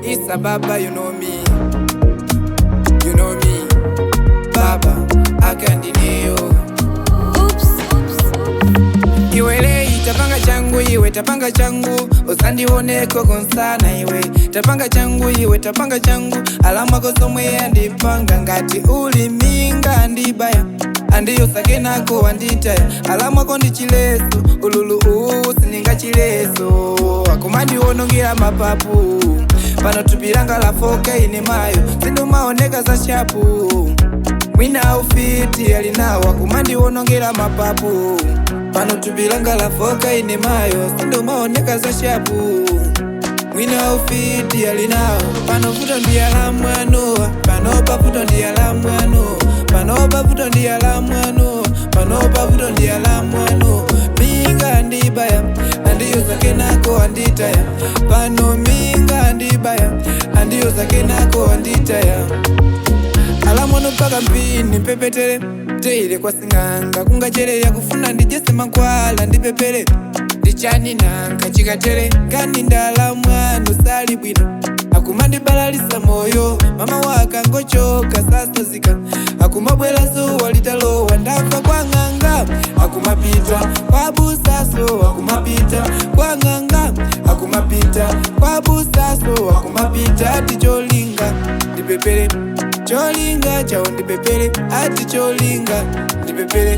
It's a Baba, you know me. You know me. Baba, I can't deny you. Iwele itapanga changu, iwe tapanga changu. Usandione konsana iwe tapanga changu, iwe tapanga changu. Alama kosomwe andipanga ngati uli minga andibaya. Andiyo sake nako anditaya. Alama kondi chileso, ululu sininga chileso. Akumandi onongira mapapu. Pano tupiranga la foka ine mayo. Sindu maoneka za shapu. Mwina ufiti alinawa. Akumandi onongera mapapu. Pano tupiranga la foka ine mayo. Sindu maoneka za shapu. Mwina ufiti alinawa. Pano futo ndiya la mwanoa. Pano pa futo ndiya la mwanoa. Pano pa futo ndiya la mwanoa. Pano pa futo ndiya la mwanoa. Minga andibaya. Andiyo sake nako anditaya. Pano minga andibaya. Andiyo sake nako anditaya. Alamono paka mpini pepetere. Teile kwa singanga kungachere ya kufuna ndijese mankwala ndipepere. Ndichani nanga chikatere. Kani ndala mwanu sali bwino. Akumandi balalisa moyo. Mama waka ngochoka sasa zika. Akumabwela so walitalowa ndafa kwa nganga. Akumapita kwa busaso. Akumapita kwa nganga. Akumapita kwa busaso. Akumapita ati cholinga ndipepere. Cholinga chao ndipepere. Ati cholinga ndipepere.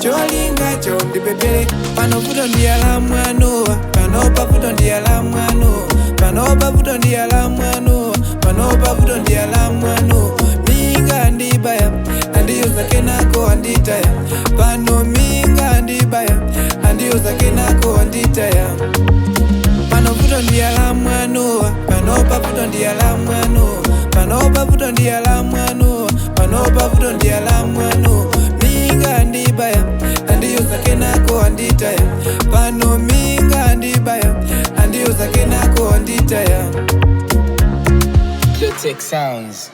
Cholinga chao ndipepere. Pano futo ndiya la mwanoa. Pano pa futo ndiya la mwanoa. Pano pa futo ndiya la mwanoa. Pano pa futo ndiya la mwanoa. Minga andibaya. Andiyo sake nako anditaya. Pano minga andibaya. Andiyo sake nako anditaya. Pano futo ndiya la mwanoa. Pano pa futo ndiya la mwanoa. Pano pa futo ndiya la mwanoa. Pano pa futo ndiya la mwanoa. Minga andibaya. Andiyo sake nako anditaya. Pano minga andibaya. Andiyo sake nako anditaya. Clitic Sounds.